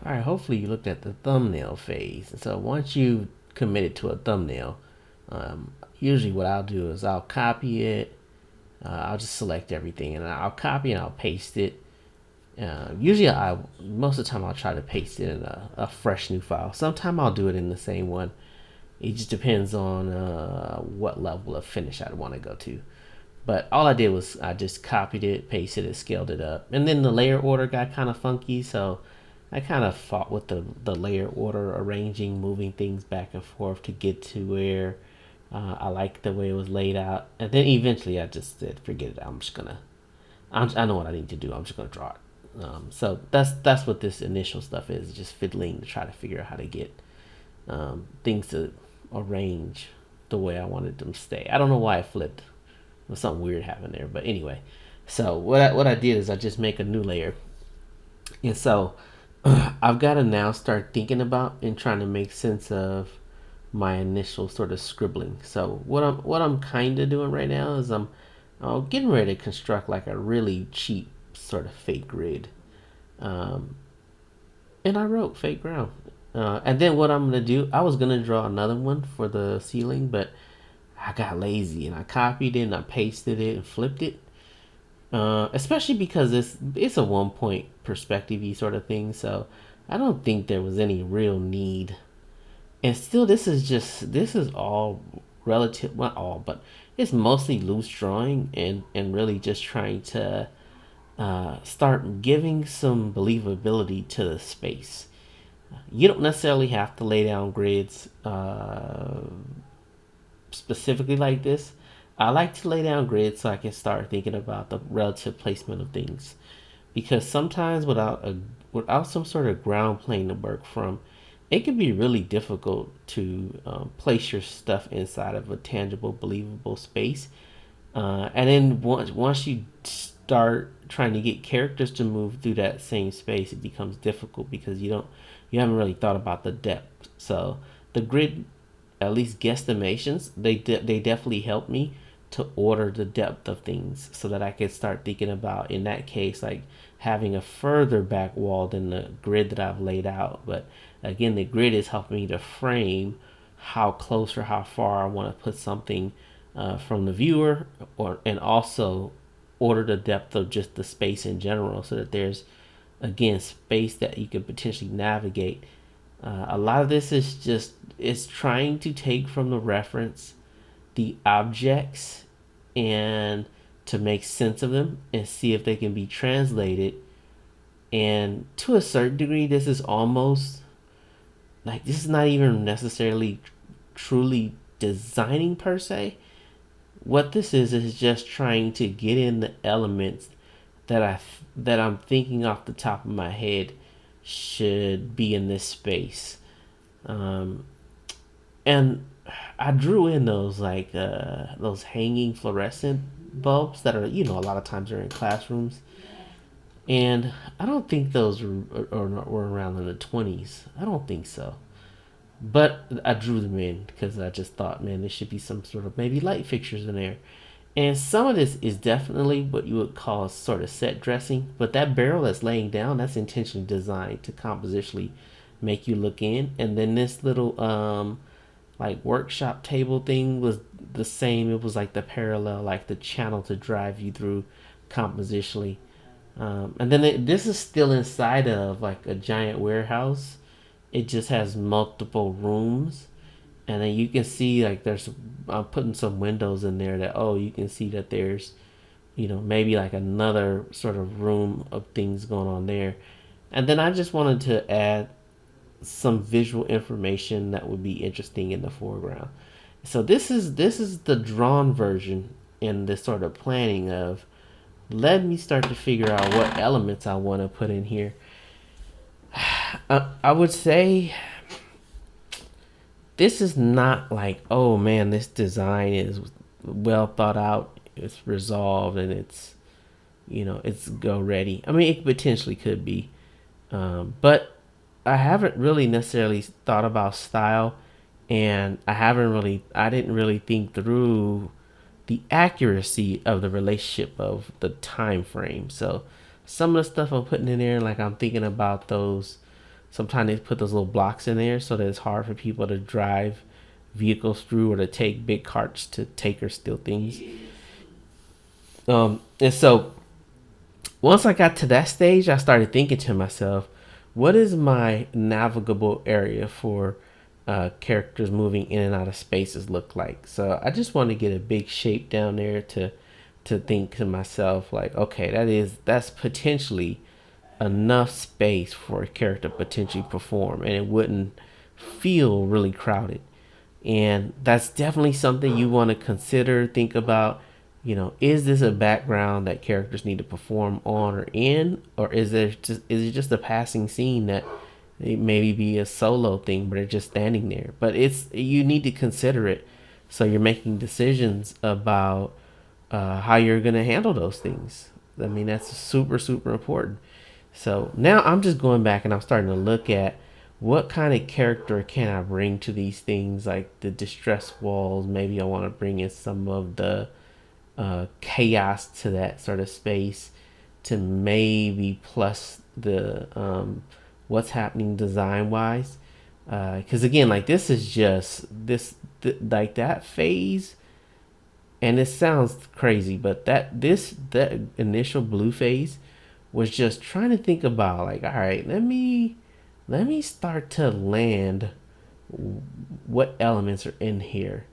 All right, hopefully you looked at the thumbnail phase. And so once you committed to a thumbnail, usually what I'll do is I'll copy it. I'll just select everything and I'll copy and I'll paste it. Usually, most of the time I'll try to paste it in a fresh new file. Sometimes I'll do it in the same one. It just depends on what level of finish I want to go to. But all I did was I just copied it, pasted it, scaled it up, and then the layer order got kind of funky. So I kind of fought with the layer order, arranging, moving things back and forth to get to where I liked the way it was laid out. And then eventually I just said, forget it. I know what I need to do. I'm just gonna draw it. So that's what this initial stuff is, just fiddling to try to figure out how to get things to arrange the way I wanted them to stay. I don't know why I flipped. Something weird happened there, but anyway. So what I did is I just make a new layer, and so I've got to now start thinking about and trying to make sense of my initial sort of scribbling. So what I'm kind of doing right now is I'm getting ready to construct like a really cheap sort of fake grid. Um, and I wrote fake ground. And then what I'm gonna do, I was gonna draw another one for the ceiling, but I got lazy and I copied it and I pasted it and flipped it. Especially because it's a 1 point perspective-y sort of thing, so I don't think there was any real need. And still, this is all relative, not all, but it's mostly loose drawing and really just trying to start giving some believability to the space. You don't necessarily have to lay down grids specifically like this. I like to lay down grids so I can start thinking about the relative placement of things, because sometimes without some sort of ground plane to work from, it can be really difficult to place your stuff inside of a tangible, believable space. And then once you start trying to get characters to move through that same space, it becomes difficult because you haven't really thought about the depth. So the grid, at least guesstimations, they definitely help me to order the depth of things so that I could start thinking about, in that case, like having a further back wall than the grid that I've laid out. But again, the grid is helping me to frame how close or how far I want to put something from the viewer, and also order the depth of just the space in general, so that there's, again, space that you could potentially navigate. A lot of this is just, it's trying to take from the reference the objects and to make sense of them and see if they can be translated. And to a certain degree, this is almost like, this is not even necessarily truly designing per se. What this is just trying to get in the elements that I'm thinking off the top of my head should be in this space. And I drew in those, like those hanging fluorescent bulbs that are, a lot of times are in classrooms, and I don't think those were around in the 20s. I don't think so. But I drew them in because I just thought, man, there should be some sort of maybe light fixtures in there. And some of this is definitely what you would call sort of set dressing. But that barrel that's laying down, that's intentionally designed to compositionally make you look in. And then this little like workshop table thing was the same. It was like the parallel, like the channel to drive you through compositionally. And then this is still inside of like a giant warehouse. It just has multiple rooms, and then you can see, like, I'm putting some windows in there that, you can see that there's, maybe like another sort of room of things going on there. And then I just wanted to add some visual information that would be interesting in the foreground. So this is the drawn version in this sort of planning of, let me start to figure out what elements I want to put in here. I would say this is not like, oh man, this design is well thought out, it's resolved, and it's go ready. I mean, it potentially could be, but I haven't really necessarily thought about style, and I didn't really think through the accuracy of the relationship of the time frame. So some of the stuff I'm putting in there, like, I'm thinking about sometimes they put those little blocks in there so that it's hard for people to drive vehicles through or to take big carts to take or steal things. And so once I got to that stage, I started thinking to myself, what is my navigable area for characters moving in and out of spaces look like? So I just want to get a big shape down there to think to myself like, okay, that's potentially enough space for a character to potentially perform, and it wouldn't feel really crowded. And that's definitely something you want to consider, think about. Is this a background that characters need to perform on or in, or is it just a passing scene that it maybe be a solo thing, but they're just standing there? But you need to consider it, so you're making decisions about how you're gonna handle those things. I mean, that's super super important. So now I'm just going back and I'm starting to look at what kind of character can I bring to these things, like the distress walls. Maybe I want to bring in some of the chaos to that sort of space, to maybe plus the what's happening design wise. Because again, like this is just like that phase, and it sounds crazy, but that initial blue phase was just trying to think about like, all right, let me start to land what elements are in here.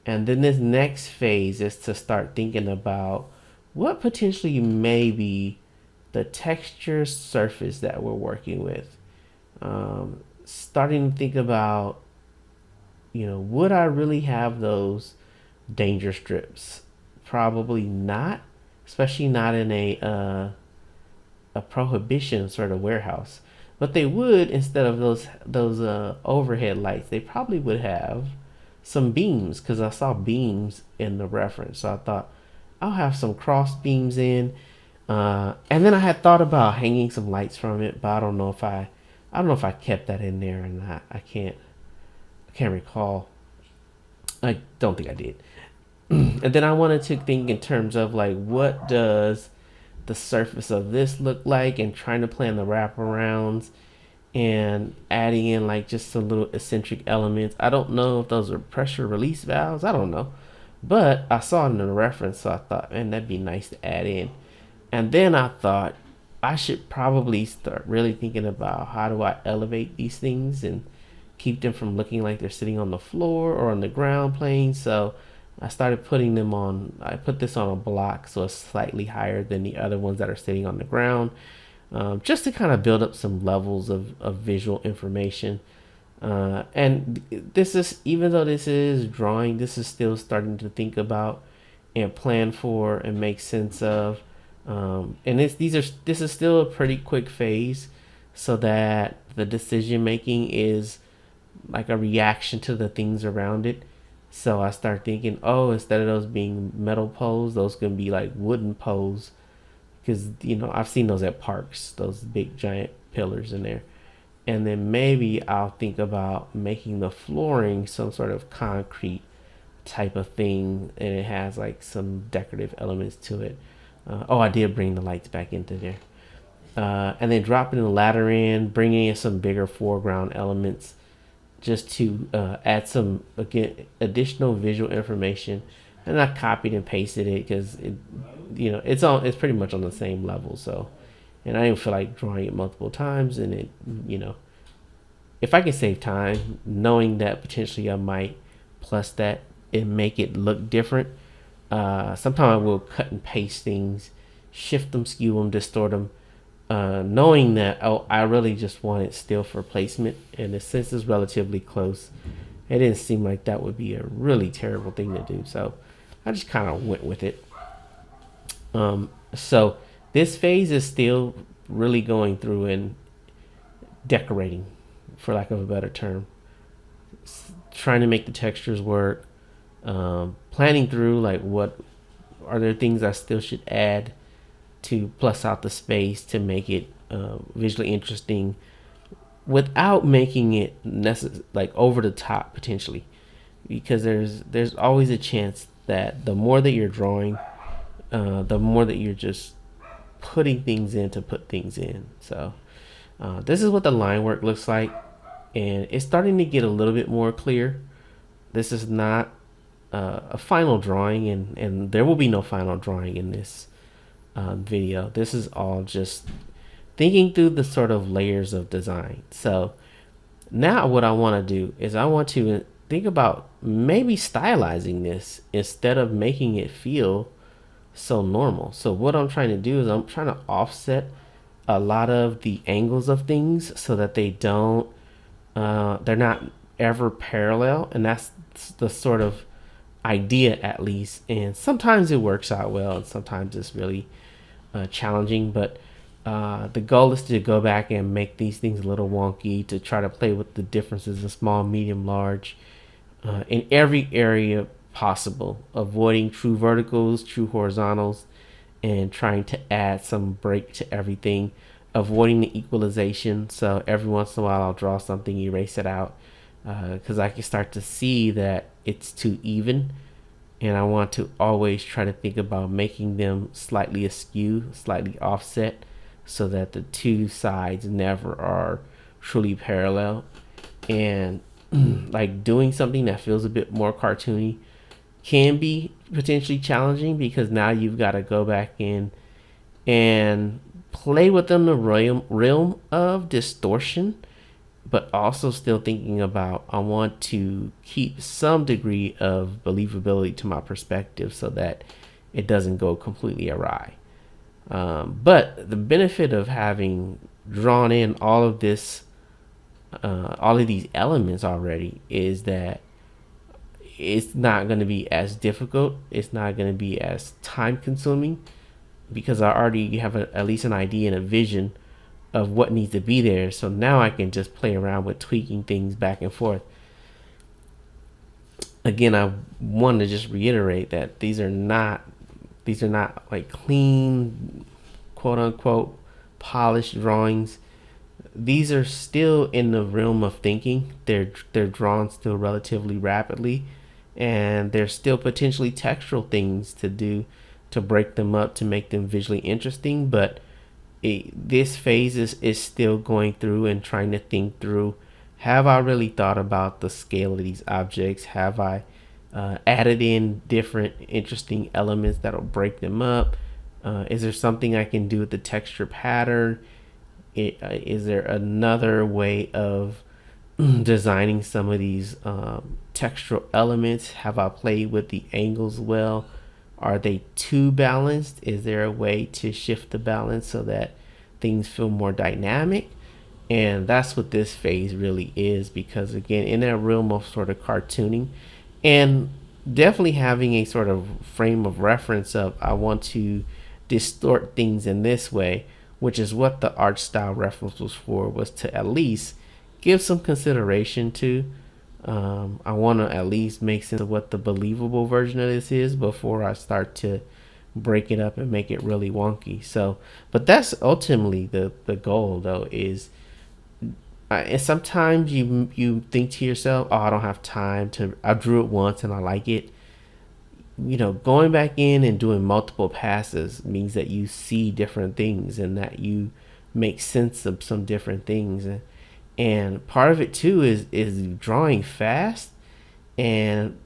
And then this next phase is to start thinking about what potentially may be the texture surface that we're working with. Starting to think about, would I really have those danger strips? Probably not, especially not in a prohibition sort of warehouse. But they would, instead of those overhead lights, they probably would have some beams, because I saw beams in the reference. So I thought I'll have some cross beams in, and then I had thought about hanging some lights from it, but I don't know if I kept that in there or not. I can't recall. I don't think I did. And then I wanted to think in terms of like, what does the surface of this look like, and trying to plan the wraparounds and adding in like just some little eccentric elements. I don't know if those are pressure release valves. I don't know. But I saw it in a reference, so I thought, man, that'd be nice to add in. And then I thought I should probably start really thinking about how do I elevate these things and keep them from looking like they're sitting on the floor or on the ground plane. So I started putting them on, I put this on a block so it's slightly higher than the other ones that are sitting on the ground, just to kind of build up some levels of visual information. And this is, even though this is drawing, this is still starting to think about and plan for and make sense of. And this is still a pretty quick phase, so that the decision making is like a reaction to the things around it. So I start thinking, oh, instead of those being metal poles, those can be like wooden poles, because I've seen those at parks, those big giant pillars in there. And then maybe I'll think about making the flooring some sort of concrete type of thing, and it has like some decorative elements to it. I did bring the lights back into there. And then dropping the ladder in, bringing in some bigger foreground elements, just to add some, again, additional visual information. And I copied and pasted it because it's pretty much on the same level. So, and I didn't feel like drawing it multiple times. And if I can save time, knowing that potentially I might plus that and make it look different. Sometimes I will cut and paste things, shift them, skew them, distort them, knowing that I really just want it still for placement, and since it's relatively close, it didn't seem like that would be a really terrible thing to do. So I just kind of went with it. So this phase is still really going through and decorating, for lack of a better term, trying to make the textures work, planning through like what are there things I still should add to plus out the space to make it visually interesting without making it like over the top potentially, because there's always a chance that the more that you're drawing, the more that you're just putting things in to put things in. So This is what the line work looks like, and it's starting to get a little bit more clear. This is not a final drawing, and there will be no final drawing in this video. This is all just thinking through the sort of layers of design. So now what I want to do is I want to think about maybe stylizing this instead of making it feel so normal. So what I'm trying to do is I'm trying to offset a lot of the angles of things so that they're not ever parallel, and that's the sort of idea, at least. And sometimes it works out well, and sometimes it's really challenging. But the goal is to go back and make these things a little wonky, to try to play with the differences in small, medium, large, in every area possible, avoiding true verticals, true horizontals, and trying to add some break to everything, avoiding the equalization. So every once in a while I'll draw something, erase it out, because I can start to see that it's too even, and I want to always try to think about making them slightly askew, slightly offset, so that the two sides never are truly parallel. And like doing something that feels a bit more cartoony can be potentially challenging, because now you've got to go back in and play within the realm of distortion, but also still thinking about, I want to keep some degree of believability to my perspective so that it doesn't go completely awry. But the benefit of having drawn in all of this, all of these elements already, is that it's not going to be as difficult. It's not going to be as time consuming, because I already have at least an idea and a vision of what needs to be there. So now I can just play around with tweaking things back and forth. Again, I want to just reiterate that these are not like clean, quote unquote, polished drawings. These are still in the realm of thinking. They're drawn still relatively rapidly, and there's still potentially textural things to do to break them up to make them visually interesting. But this phase is still going through and trying to think through, have I really thought about the scale of these objects? Have I added in different interesting elements that'll break them up? Is there something I can do with the texture pattern? Is there another way of designing some of these textural elements? Have I played with the angles well? Are they too balanced? Is there a way to shift the balance so that things feel more dynamic? And that's what this phase really is, because again, in that realm of sort of cartooning, and definitely having a sort of frame of reference of, I want to distort things in this way, which is what the art style reference was for, was to at least give some consideration to. I want to at least make sense of what the believable version of this is before I start to break it up and make it really wonky. So, but that's ultimately the goal, though, is and sometimes you think to yourself, oh, I don't have time to, I drew it once and I like it. Going back in and doing multiple passes means that you see different things and that you make sense of some different things. And part of it too is drawing fast and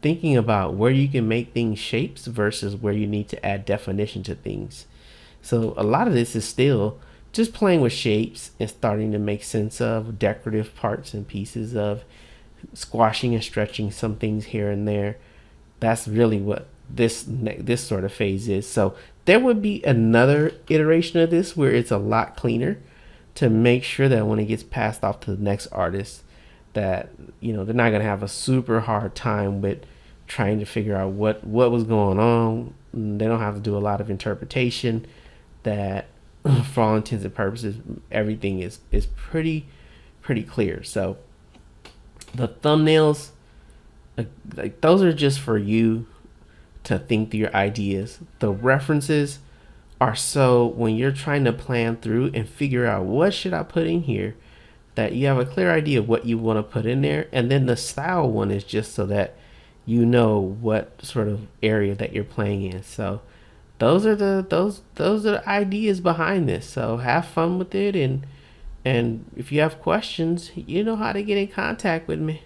thinking about where you can make things shapes versus where you need to add definition to things. So a lot of this is still just playing with shapes and starting to make sense of decorative parts and pieces, of squashing and stretching some things here and there. That's really what this sort of phase is. So there would be another iteration of this where it's a lot cleaner, to make sure that when it gets passed off to the next artist, that they're not going to have a super hard time with trying to figure out what was going on. They don't have to do a lot of interpretation. That for all intents and purposes, everything is pretty clear. So the thumbnails, like those are just for you to think through your ideas. The references are so when you're trying to plan through and figure out what should I put in here, that you have a clear idea of what you want to put in there. And then the style one is just so that you know what sort of area that you're playing in. So those are the ideas behind this. So have fun with it, and And if you have questions, you know how to get in contact with me.